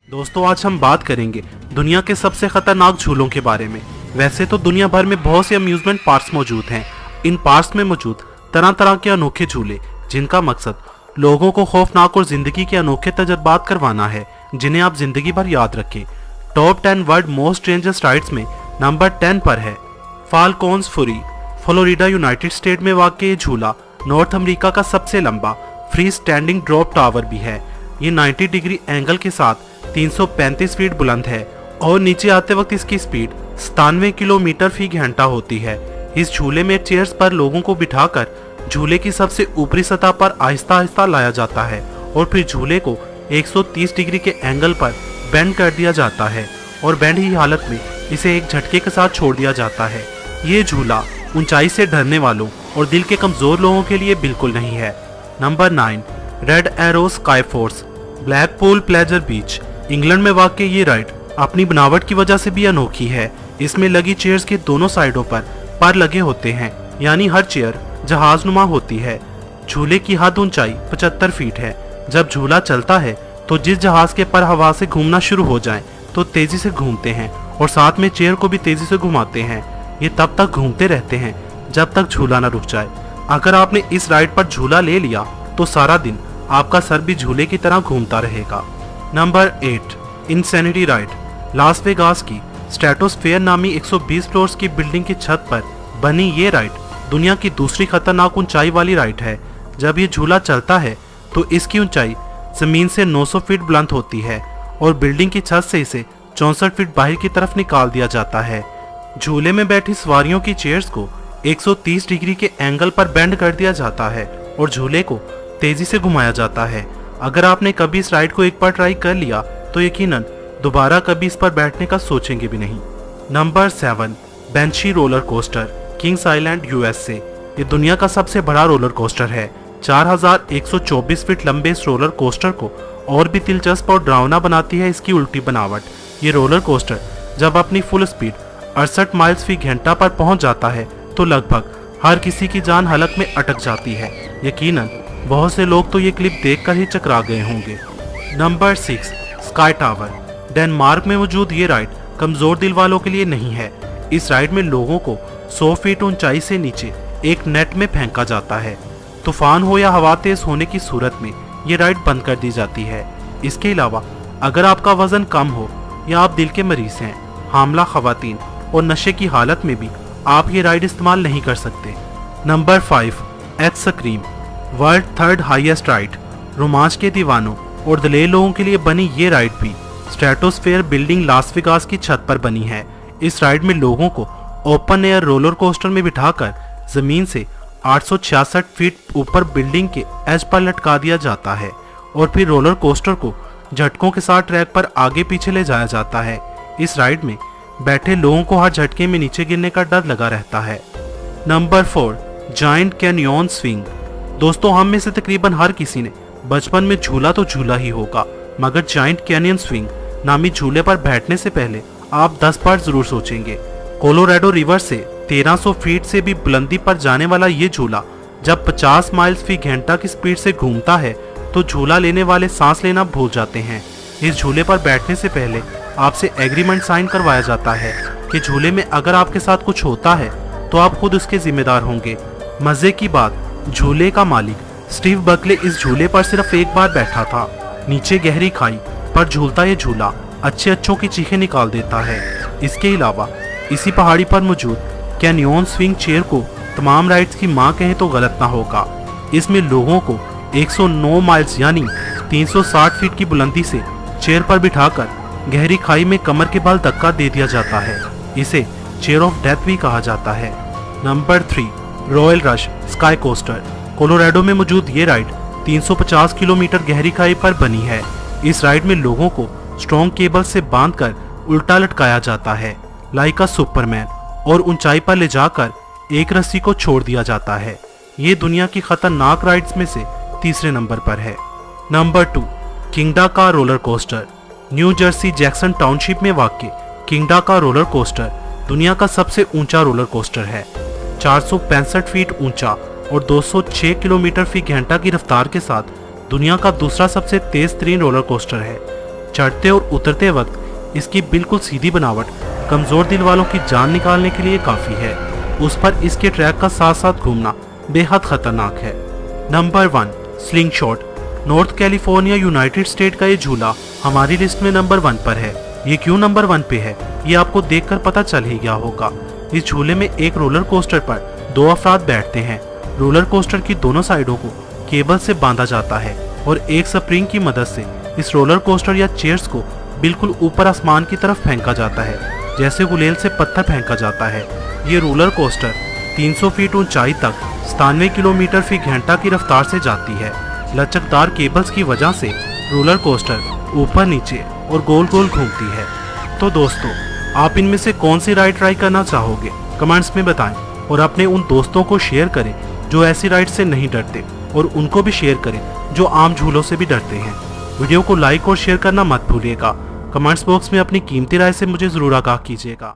दोस्तों आज हम बात करेंगे दुनिया के सबसे खतरनाक झूलों के बारे में। वैसे तो दुनिया भर में बहुत से अम्यूजमेंट पार्क्स मौजूद हैं। इन पार्क्स में मौजूद तरह तरह के अनोखे झूले जिनका मकसद लोगों को खौफनाक और जिंदगी के अनोखे तजुर्बात करवाना है, जिन्हें आप जिंदगी भर याद रखें। Top 10 world most dangerous rides में नंबर 10 पर है फाल्कोन्स फुरी। फ्लोरिडा यूनाइटेड स्टेट में वाक़ ये झूला नॉर्थ अमेरिका का सबसे लंबा फ्री स्टैंडिंग ड्रॉप टावर भी है। ये 90 डिग्री एंगल के साथ 335 फीट बुलंद है और नीचे आते वक्त इसकी स्पीड 97 किलोमीटर फी घंटा होती है। इस झूले में चेयर्स पर लोगों को बिठाकर झूले की सबसे ऊपरी सतह पर आहिस्ता आहिस्ता लाया जाता है और फिर झूले को 130 डिग्री के एंगल पर बेंड कर दिया जाता है और बेंड ही हालत में इसे एक झटके के साथ छोड़ दिया जाता है। ये झूला ऊंचाई से डरने वालों और दिल के कमजोर लोगों के लिए बिल्कुल नहीं है। Number 9 Red Arrow Sky Force Blackpool Pleasure Beach. England में वाक़ ये राइड अपनी बनावट की वजह से भी अनोखी है। इसमें लगी चेयर्स के दोनों साइडों पर लगे होते हैं, यानी हर चेयर जहाजनुमा होती है। झूले की हद ऊंचाई 75 फीट है। जब झूला चलता है तो जिस जहाज के पर हवा से घूमना शुरू हो जाए तो तेजी से घूमते हैं और साथ में चेयर को भी तेजी से घुमाते हैं। ये तब तक घूमते रहते हैं जब तक झूला न रुक जाए। अगर आपने इस राइड पर झूला ले लिया तो सारा दिन आपका सर भी झूले की तरह घूमता रहेगा। Number 8 insanity ride. Las Vegas की स्ट्रेटोस्फेयर नामी 120 फ्लोर्स की बिल्डिंग की छत पर बनी ये राइड दुनिया की दूसरी खतरनाक ऊंचाई वाली राइड है। जब ये झूला चलता है तो इसकी ऊंचाई जमीन से 900 फीट बुलंद होती है और बिल्डिंग की छत से इसे 64 फीट बाहर की तरफ निकाल दिया जाता है। झूले में बैठी सवारियों की चेयर्स को 130 डिग्री के एंगल पर बेंड कर दिया जाता है और झूले को तेजी से घुमाया जाता है। अगर आपने कभी इस राइड को एक बार ट्राई कर लिया तो यकीनन दोबारा कभी इस पर बैठने का सोचेंगे भी नहीं। Number 7 Banshee roller coaster Kings Island USA. ये दुनिया का सबसे बड़ा रोलर कोस्टर है। 4124 फीट लंबे इस रोलर कोस्टर को और भी दिलचस्प और डरावना बनाती है इसकी उल्टी बनावट। ये रोलर कोस्टर जब अपनी फुल स्पीड 68 माइल्स फी घंटा पर पहुंच जाता है तो लगभग हर किसी की जान हलक में अटक जाती है। यकीनन बहुत से लोग तो ये क्लिप देखकर ही चकरा गए होंगे। Number 6 sky tower. डेनमार्क में मौजूद ये राइड कमजोर दिल वालों के लिए नहीं है। इस राइड में लोगों को 100 फीट ऊंचाई से नीचे एक नेट में फेंका जाता है। तूफान हो या हवा तेज होने की सूरत में ये राइड बंद कर दी जाती है। इसके अलावा अगर आपका वजन कम हो या आप दिल के मरीज हैं, हामला खवातीन और नशे की हालत में भी आप ये राइड इस्तेमाल नहीं कर सकते। Number 5 extreme world third highest ride. रोमांच के दीवानों और दलेर लोगों के लिए बनी ये राइड भी स्ट्रेटोस्फेयर बिल्डिंग लास वेगास की छत पर बनी है। इस राइड में लोगों को ओपन एयर रोलर कोस्टर में बिठाकर जमीन से 866 फीट ऊपर बिल्डिंग के एज पर लटका दिया जाता है और फिर रोलर कोस्टर को झटकों के साथ ट्रैक पर आगे पीछे ले जाया जाता है। इस राइड में बैठे लोगों को हर झटके में नीचे गिरने का डर लगा रहता है। Number 4 giant canyon swing. दोस्तों हम में से तकरीबन हर किसी ने बचपन में झूला तो झूला ही होगा, मगर जायंट कैनियन स्विंग नामी झूले पर बैठने से पहले आप 10 बार जरूर सोचेंगे। कोलोराडो रिवर से 1300 फीट से भी बुलंदी पर जाने वाला ये झूला जब 50 माइल्स फी घंटा की स्पीड से घूमता है तो झूला लेने वाले सांस लेना भूल जाते हैं। इस झूले पर बैठने से पहले आपसे एग्रीमेंट साइन करवाया जाता है कि झूले में अगर आपके साथ कुछ होता है तो आप खुद उसके जिम्मेदार होंगे। मजे की बात, झूले का मालिक स्टीव बकले इस झूले पर सिर्फ एक बार बैठा था। नीचे गहरी खाई पर झूलता ये झूला अच्छों की चीखें निकाल देता है। इसके अलावा इसी पहाड़ी पर मौजूद कैनियन स्विंग चेयर को तमाम राइड्स की मां कहें तो गलत ना होगा। इसमें लोगों को 109 माइल्स यानी 360 फीट की बुलंदी से चेयर पर बिठाकर गहरी खाई में कमर के बल धक्का दे दिया जाता है। इसे चेयर ऑफ डेथ भी कहा जाता है। Number 3 royal rush sky coaster. Colorado में मौजूद ये राइड 350 किलोमीटर गहरी खाई पर बनी है। इस राइड में लोगों को स्ट्रॉन्ग केबल से बांधकर उल्टा लटकाया जाता है लाइक अ सुपरमैन और ऊंचाई पर ले जाकर एक रस्सी को छोड़ दिया जाता है। ये दुनिया की खतरनाक राइड्स में से तीसरे नंबर पर है। नंबर 2 किंगडा का roller coaster. New Jersey Jackson township में वाक़ किंगडा का रोलर कोस्टर दुनिया का सबसे ऊंचा रोलर कोस्टर है। 465 फीट ऊंचा और 206 किलोमीटर फी घंटा की रफ्तार के साथ दुनिया का दूसरा सबसे तेज तरीन रोलर कोस्टर है। चढ़ते और उतरते वक्त इसकी बिल्कुल सीधी बनावट कमजोर दिल वालों की जान निकालने के लिए काफी है। उस पर इसके ट्रैक का साथ साथ घूमना बेहद खतरनाक है। Number 1, sling shot. North California United state का ये झूला हमारी लिस्ट में नंबर 1 पर है। ये क्यों नंबर 1 पे है ये आपको देखकर पता चल ही गया होगा। इस झूले में एक रोलर कोस्टर पर 2 अफराद बैठते हैं। रोलर कोस्टर की दोनों साइडों को केबल से बांधा जाता है और एक स्प्रिंग की मदद से इस रोलर कोस्टर या चेयर्स को बिल्कुल ऊपर आसमान की तरफ फेंका जाता है, जैसे गुलेल से पत्थर फेंका जाता है। ये रोलर कोस्टर 300 फीट ऊंचाई तक 97 किलोमीटर फी घंटा की रफ्तार से जाती है। लचकदार केबल्स की वजह से रोलर कोस्टर ऊपर नीचे और गोल गोल घूमती है। तो दोस्तों, आप इनमें से कौन सी राइड ट्राई करना चाहोगे कमेंट्स में बताएं और अपने उन दोस्तों को शेयर करें जो ऐसी राइड से नहीं डरते, और उनको भी शेयर करें जो आम झूलों से भी डरते हैं। वीडियो को लाइक और शेयर करना मत भूलिएगा। कमेंट्स बॉक्स में अपनी कीमती राय से मुझे जरूर आगाह कीजिएगा।